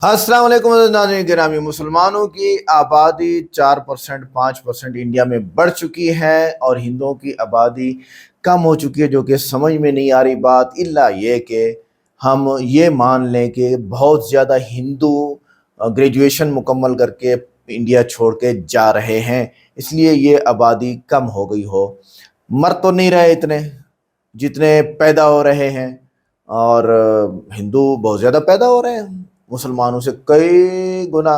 अस्सलाम वालेकुम नाज़रीन गिरामी। मुसलमानों की आबादी 4% 5% इंडिया में बढ़ चुकी है और हिंदुओं की आबादी कम हो चुकी है, जो कि समझ में नहीं आ रही बात इल्ला ये कि हम ये मान लें कि बहुत ज़्यादा हिंदू ग्रेजुएशन मुकम्मल करके इंडिया छोड़ के जा रहे हैं, इसलिए ये आबादी कम हो गई हो। मर तो नहीं रहे इतने जितने पैदा हो रहे हैं, और हिंदू बहुत ज़्यादा पैदा हो रहे हैं मुसलमानों से कई गुना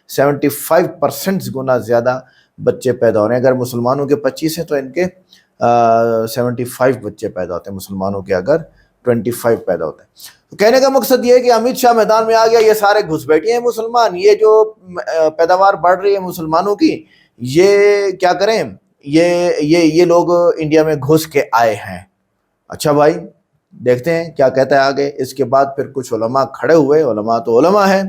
75% गुना ज़्यादा बच्चे पैदा हो रहे हैं। अगर मुसलमानों के 25 हैं तो इनके 75 बच्चे पैदा होते हैं, मुसलमानों के अगर 25 पैदा होते हैं। तो कहने का मकसद ये है कि अमित शाह मैदान में आ गया, ये सारे घुस बैठे हैं मुसलमान। ये जो पैदावार बढ़ रही है मुसलमानों की, ये क्या करें, ये लोग इंडिया में घुस के आए हैं। अच्छा भाई, देखते हैं क्या कहता है आगे। इसके बाद फिर कुछ उलमा खड़े हुए, उलमा तो उलमा है,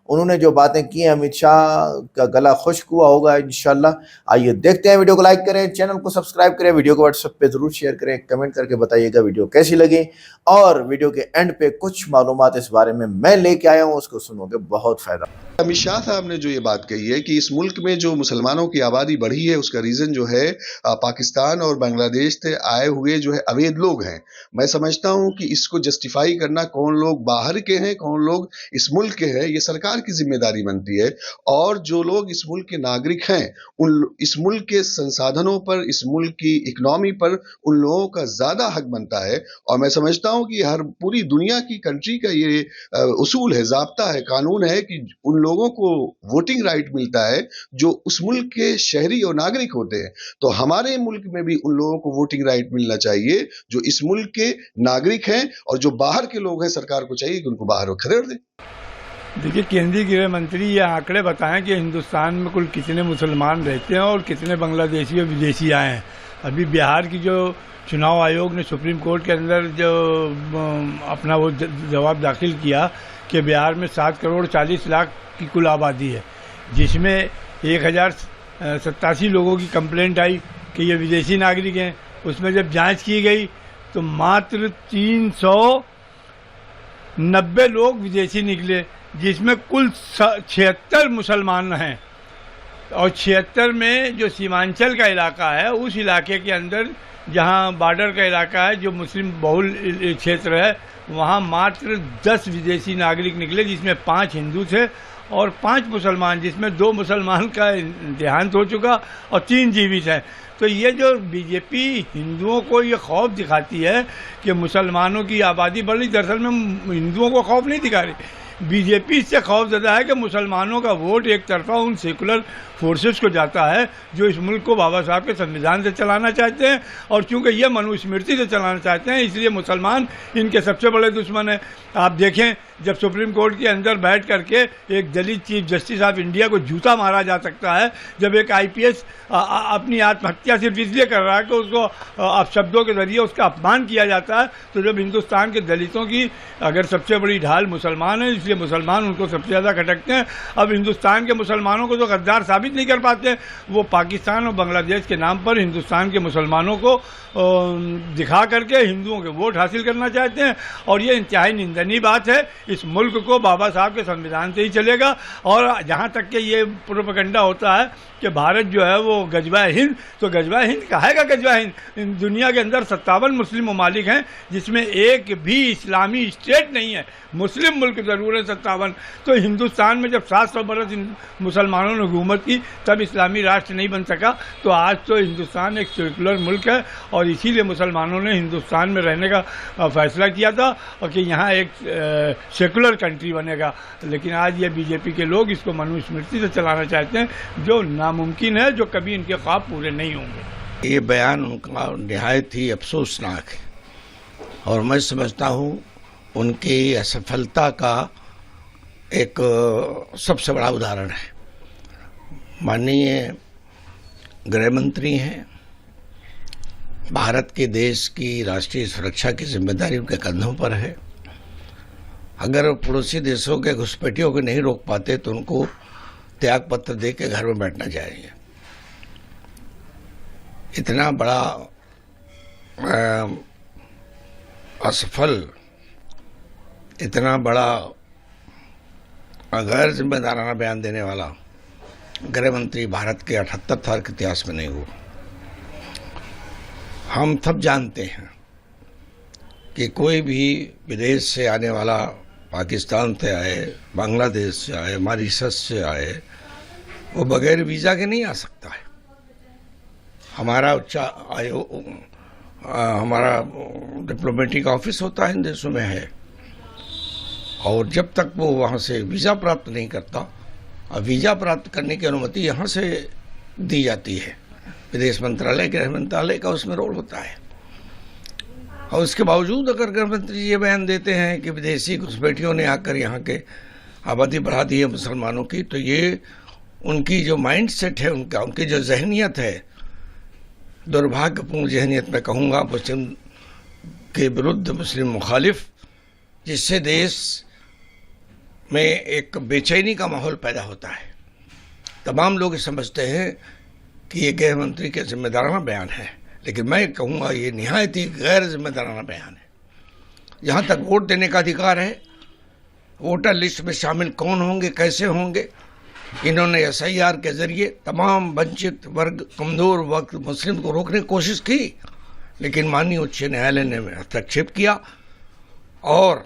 उन्होंने जो बातें की हैं अमित शाह का गला खुश्क हुआ होगा इंशाल्लाह। आइए देखते हैं। वीडियो को लाइक करें, चैनल को सब्सक्राइब करें, वीडियो को व्हाट्सएप पे जरूर शेयर करें, कमेंट करके बताइएगा वीडियो कैसी लगी, और वीडियो के एंड पे कुछ मालूमात इस बारे में मैं लेके आया हूँ, उसको सुनोगे बहुत फायदा। अमित शाह साहब ने जो ये बात कही है कि इस मुल्क में जो मुसलमानों की आबादी बढ़ी है उसका रीज़न जो है पाकिस्तान और बांग्लादेश से आए हुए जो है अवैध लोग हैं। मैं समझता हूं कि इसको जस्टिफाई करना कौन लोग बाहर के हैं कौन लोग इस मुल्क के हैं, ये सरकार की जिम्मेदारी बनती है। और जो लोग इस मुल्क के नागरिक हैं, इस मुल्क के संसाधनों पर, इस मुल्क की इकनॉमी पर उन लोगों का ज़्यादा हक बनता है। और मैं समझता हूँ कि हर पूरी दुनिया की कंट्री का ये उसूल है, ज़ाब्ता है, कानून है कि उन लोगों को वोटिंग राइट मिलता है जो उस मुल्क के शहरी और नागरिक होते हैं। तो हमारे मुल्क में भी उन लोगों को वोटिंग राइट मिलना चाहिए जो इस मुल्क के नागरिक हैं, और जो बाहर के लोग हैं सरकार को चाहिए कि उनको बाहर खदेड़ दें। देखिए, केंद्रीय गृह मंत्री ये आंकड़े बताएं कि हिंदुस्तान में कुल कितने मुसलमान रहते हैं और कितने बांग्लादेशी और विदेशी आए हैं। अभी बिहार की जो चुनाव आयोग ने सुप्रीम कोर्ट के अंदर जो अपना वो जवाब दाखिल किया कि बिहार में 7 करोड़ 40 लाख की कुल आबादी है, जिसमें 1087 लोगों की कंप्लेंट आई कि ये विदेशी नागरिक हैं। उसमें जब जांच की गई तो मात्र 390 लोग विदेशी निकले, जिसमें कुल 76 मुसलमान हैं। और 76 में जो सीमांचल का इलाका है, उस इलाके के अंदर जहां बॉर्डर का इलाका है, जो मुस्लिम बहुल क्षेत्र है, वहां मात्र 10 विदेशी नागरिक निकले, जिसमें 5 हिंदू थे और 5 मुसलमान, जिसमें 2 मुसलमान का देहांत हो चुका और 3 जीवित हैं। तो ये जो बीजेपी हिंदुओं को ये खौफ दिखाती है कि मुसलमानों की आबादी बढ़ रही, दरअसल में हिंदुओं को खौफ नहीं दिखा रही, बीजेपी इससे खौफ ज़्यादा है कि मुसलमानों का वोट एक तरफा उन सेकुलर फोर्सेस को जाता है जो इस मुल्क को बाबा साहब के संविधान से चलाना चाहते हैं, और चूंकि ये मनुस्मृति से चलाना चाहते हैं, इसलिए मुसलमान इनके सबसे बड़े दुश्मन हैं। आप देखें, जब सुप्रीम कोर्ट के अंदर बैठ करके एक दलित चीफ जस्टिस ऑफ इंडिया को जूता मारा जा सकता है, जब एक IPS अपनी आत्महत्या सिर्फ इसलिए कर रहा है कि उसको अपशब्दों के जरिए उसका अपमान किया जाता है, तो जब हिंदुस्तान के दलितों की अगर सबसे बड़ी ढाल मुसलमान है, इसलिए मुसलमान उनको सबसे ज़्यादा खटकते हैं। अब हिंदुस्तान के मुसलमानों को तो गद्दार साबित नहीं कर पाते, वो पाकिस्तान और बांग्लादेश के नाम पर हिंदुस्तान के मुसलमानों को दिखा करके हिंदुओं के वोट हासिल करना चाहते हैं। और ये इंतहाई निंदनीय बात है। इस मुल्क को बाबा साहब के संविधान से ही चलेगा। और जहाँ तक कि ये प्रोपेगेंडा होता है कि भारत जो है वो गजवा हिंद, तो गजवा हिंद कहेगा गजवा हिंद। दुनिया के अंदर 57 मुस्लिम ममालिक हैं, जिसमें एक भी इस्लामी स्टेट नहीं है, मुस्लिम मुल्क ज़रूर है 57। तो हिंदुस्तान में जब 700 बरस मुसलमानों ने हुकूमत की, तब इस्लामी राष्ट्र नहीं बन सका। तो आज तो हिंदुस्तान एक सेकुलर मुल्क है, और इसीलिए मुसलमानों ने हिंदुस्तान में रहने का फैसला किया था और कि यहाँ एक सेकुलर कंट्री बनेगा। लेकिन आज ये बीजेपी के लोग इसको मनुस्मृति से चलाना चाहते हैं, जो नामुमकिन है, जो कभी इनके ख्वाब पूरे नहीं होंगे। ये बयान उनका निहायत ही अफसोसनाक है, और मैं समझता हूँ उनकी असफलता का एक सबसे बड़ा उदाहरण है। माननीय गृह मंत्री हैं, भारत के देश की राष्ट्रीय सुरक्षा की जिम्मेदारी उनके कंधों पर है। अगर पड़ोसी देशों के घुसपैठियों को नहीं रोक पाते तो उनको त्याग पत्र दे के घर में बैठना चाहिए। इतना बड़ा असफल, इतना बड़ा गैर जिम्मेदाराना बयान देने वाला गृह मंत्री भारत के 78 साल के इतिहास में नहीं हुआ। हम सब जानते हैं कि कोई भी विदेश से आने वाला, पाकिस्तान से आए, बांग्लादेश से आए, मॉरिशस से आए, वो बगैर वीज़ा के नहीं आ सकता है। हमारा हमारा डिप्लोमेटिक ऑफिस होता है इन देशों में है, और जब तक वो वहाँ से वीज़ा प्राप्त नहीं करता, और वीज़ा प्राप्त करने की अनुमति यहाँ से दी जाती है, विदेश मंत्रालय, गृह मंत्रालय का उसमें रोल होता है। और उसके बावजूद अगर गृह मंत्री ये बयान देते हैं कि विदेशी घुसपैठियों ने आकर यहाँ के आबादी बढ़ा दी है मुसलमानों की, तो ये उनकी जो माइंड सेट है, उनकी जो जहनीत है, दुर्भाग्यपूर्ण जहनीत मैं कहूँगा, मुस्लिम के विरुद्ध, मुस्लिम मुखालिफ, जिससे देश में एक बेचैनी का माहौल पैदा होता है। तमाम लोग समझते हैं कि ये गृह मंत्री के जिम्मेदाराना बयान है, लेकिन मैं कहूँगा ये निहायत ही गैर जिम्मेदाराना बयान है। जहाँ तक वोट देने का अधिकार है, वोटर लिस्ट में शामिल कौन होंगे, कैसे होंगे, इन्होंने SIR के जरिए तमाम वंचित वर्ग, कमज़ोर वर्ग मुस्लिम को रोकने की कोशिश की, लेकिन माननीय उच्च न्यायालय ने हस्तक्षेप किया और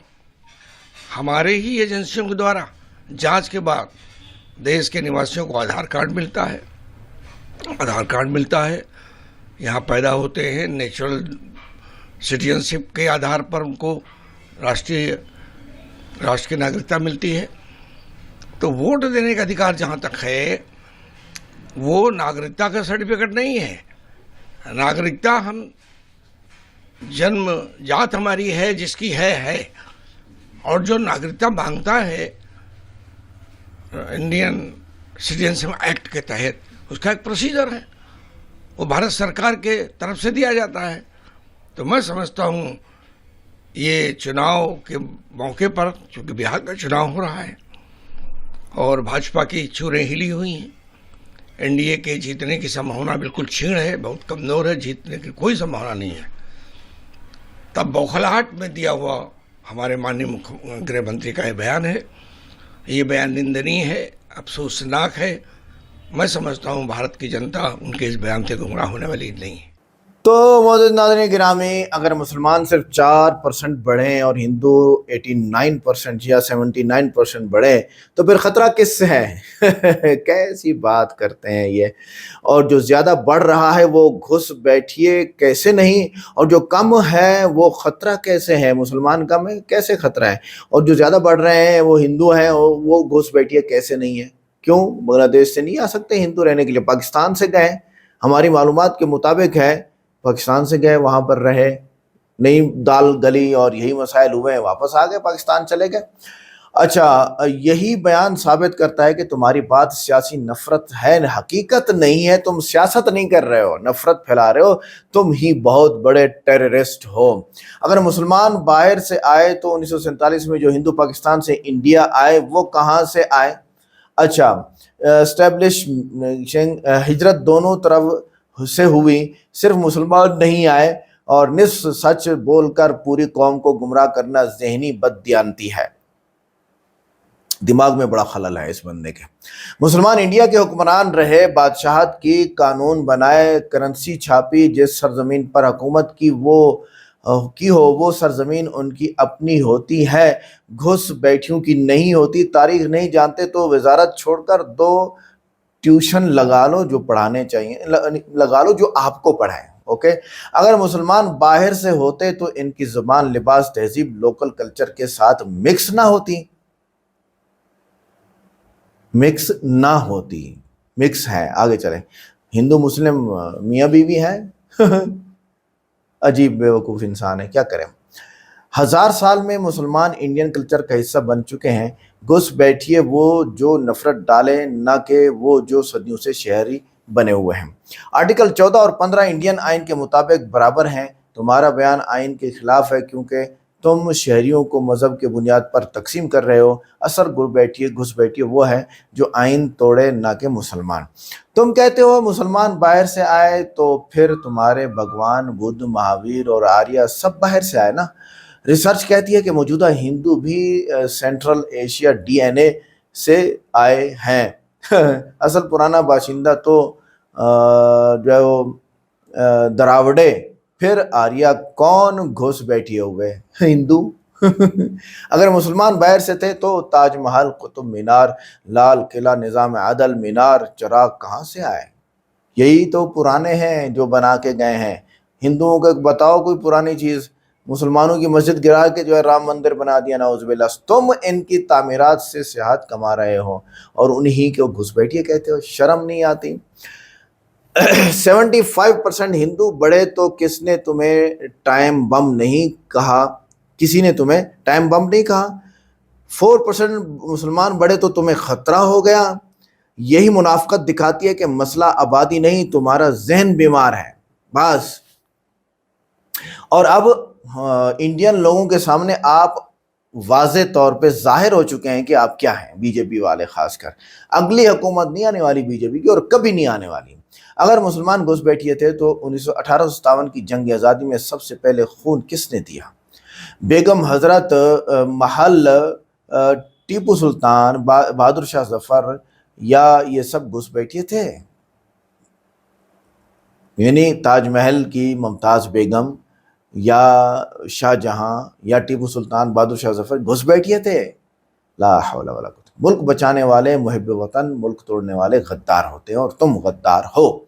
हमारे ही एजेंसियों के द्वारा जांच के बाद देश के निवासियों को आधार कार्ड मिलता है, यहाँ पैदा होते हैं, नेचुरल सिटीजनशिप के आधार पर उनको राष्ट्र की नागरिकता मिलती है। तो वोट देने का अधिकार जहाँ तक है, वो नागरिकता का सर्टिफिकेट नहीं है। नागरिकता हम जन्म जात हमारी है, जिसकी है। और जो नागरिकता मांगता है इंडियन सिटीजनशिप एक्ट के तहत, उसका एक प्रोसीजर है, वो भारत सरकार के तरफ से दिया जाता है। तो मैं समझता हूँ ये चुनाव के मौके पर, चूँकि बिहार का चुनाव हो रहा है और भाजपा की चूरें हिली हुई हैं, NDA के जीतने की संभावना बिल्कुल क्षीण है, बहुत कमज़ोर है, जीतने की कोई संभावना नहीं है। तब बौखलाहट में दिया हुआ हमारे माननीय गृह मंत्री का ये बयान है, ये बयान निंदनीय है, अफसोसनाक है। मैं समझता हूँ भारत की जनता उनके इस बयान से गुमराह होने वाली नहीं है। तो मौजूद नाज़रीन गिरामी, अगर मुसलमान सिर्फ 4% बढ़ें और हिंदू 89% या 79% बढ़े, तो फिर ख़तरा किससे है? कैसी बात करते हैं ये। और जो ज़्यादा बढ़ रहा है वो घुस बैठिए कैसे नहीं, और जो कम है वो ख़तरा कैसे है? मुसलमान कम है, कैसे ख़तरा है? और जो ज़्यादा बढ़ रहे हैं वो हिंदू हैं, और वो घुस बैठिए कैसे नहीं है? क्यों बांग्लादेश से नहीं आ सकते हिंदू रहने के लिए? पाकिस्तान से गए, हमारी मालूमात के मुताबिक है, पाकिस्तान से गए, वहाँ पर रहे, नई दाल गली और यही मसाइल हुए, वापस आ गए, पाकिस्तान चले गए। अच्छा, यही बयान साबित करता है कि तुम्हारी बात सियासी नफरत है, हकीकत नहीं है। तुम सियासत नहीं कर रहे हो, नफरत फैला रहे हो, तुम ही बहुत बड़े टेररिस्ट हो। अगर मुसलमान बाहर से आए तो 1947 में जो हिंदू पाकिस्तान से इंडिया आए, वो कहाँ से आए? अच्छा, एस्टेब्लिश हिजरत दोनों तरफ से हुई, सिर्फ मुसलमान नहीं आए, और निस्फ सच बोलकर पूरी कौम को गुमराह करना ज़हनी बददियानती है। दिमाग में बड़ा खलल है इस बंदे के। मुसलमान इंडिया के हुक्मरान रहे, बादशाहत की, कानून बनाए, करेंसी छापी, जिस सरजमीन पर हुकूमत की वो सरजमीन उनकी अपनी होती है, घुस बैठियों की नहीं होती। तारीख नहीं जानते तो वजारत छोड़कर 2 ट्यूशन लगा लो जो पढ़ाने चाहिए, लगा लो जो आपको पढ़ाएं। ओके, अगर मुसलमान बाहर से होते तो इनकी ज़ुबान, लिबास, तहजीब लोकल कल्चर के साथ मिक्स ना होती। मिक्स है। आगे चले, हिंदू मुस्लिम मियाँ बीवी है। अजीब बेवकूफ़ इंसान है, क्या करें। 1000 साल में मुसलमान इंडियन कल्चर का हिस्सा बन चुके हैं। घुस बैठिए वो जो नफरत डाले, ना कि वो जो सदियों से शहरी बने हुए हैं। आर्टिकल 14 और 15 इंडियन आइन के मुताबिक बराबर हैं। तुम्हारा बयान आइन के खिलाफ है, क्योंकि तुम शहरियों को मज़हब के बुनियाद पर तकसीम कर रहे हो। असर घुस बैठिए वो है जो आइन तोड़े, ना कि मुसलमान। तुम कहते हो मुसलमान बाहर से आए, तो फिर तुम्हारे भगवान बुद्ध, महावीर और आर्य सब बाहर से आए ना। रिसर्च कहती है कि मौजूदा हिंदू भी सेंट्रल एशिया DNA से आए हैं। असल पुराना बाशिंदा तो जो है वो द्राविड़े, फिर आर्या कौन घुस बैठे हुए हिंदू। अगर मुसलमान बाहर से थे तो ताजमहल, कुतुब मीनार, लाल किला, निज़ाम आदल, मीनार, चिराग कहाँ से आए? यही तो पुराने हैं जो बना के गए हैं। हिंदुओं को बताओ कोई पुरानी चीज़। मुसलमानों की मस्जिद गिरा के जो है राम मंदिर बना दिया, नाउज़ुबिल्लाह। तुम इनकी तामीरात से सियाहत कमा रहे हो और उन्हीं को घुसपैठिए कहते हो, शर्म नहीं आती? 75% हिंदू बड़े तो किसने तुम्हें टाइम बम नहीं कहा? किसी ने तुम्हें टाइम बम नहीं कहा। 4% मुसलमान बड़े तो तुम्हें खतरा हो गया। यही मुनाफकत दिखाती है कि मसला आबादी नहीं, तुम्हारा जहन बीमार है बस। और अब इंडियन लोगों के सामने आप वाज़े तौर पे जाहिर हो चुके हैं कि आप क्या हैं, बीजेपी वाले खासकर। अगली हुकूमत नहीं आने वाली बीजेपी की, और कभी नहीं आने वाली। अगर मुसलमान घुस बैठिए थे तो 1857 की जंग आज़ादी में सबसे पहले खून किसने दिया? बेगम हजरत महल, टीपू सुल्तान, बहादुर शाह जफर, या ये सब घुस बैठिए थे? यानी ताजमहल की मुमताज़ बेगम या शाहजहां या टीपू सुल्तान, बहादुर शाह जफर घुस बैठिए थे? ला हौला वला कुव्वता। मुल्क बचाने वाले मुहिब वतन, मुल्क तोड़ने वाले गद्दार होते हैं, और तुम गद्दार हो।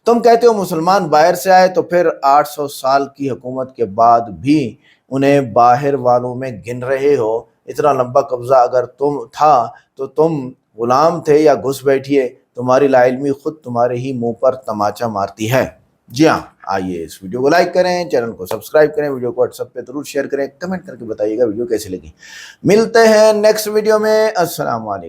तुम कहते हो मुसलमान बाहर से आए, तो फिर 800 साल की हुकूमत के बाद भी उन्हें बाहर वालों में गिन रहे हो। इतना लंबा कब्जा अगर तुम था तो तुम गुलाम थे या घुस बैठिए? तुम्हारी लाइल्मी खुद तुम्हारे ही मुंह पर तमाचा मारती है। जी हाँ, आइए इस वीडियो को लाइक करें, चैनल को सब्सक्राइब करें, वीडियो को व्हाट्सएप पे जरूर शेयर करें, कमेंट करके बताइएगा वीडियो कैसी लगी। मिलते हैं नेक्स्ट वीडियो में। अस्सलाम वालेकुम।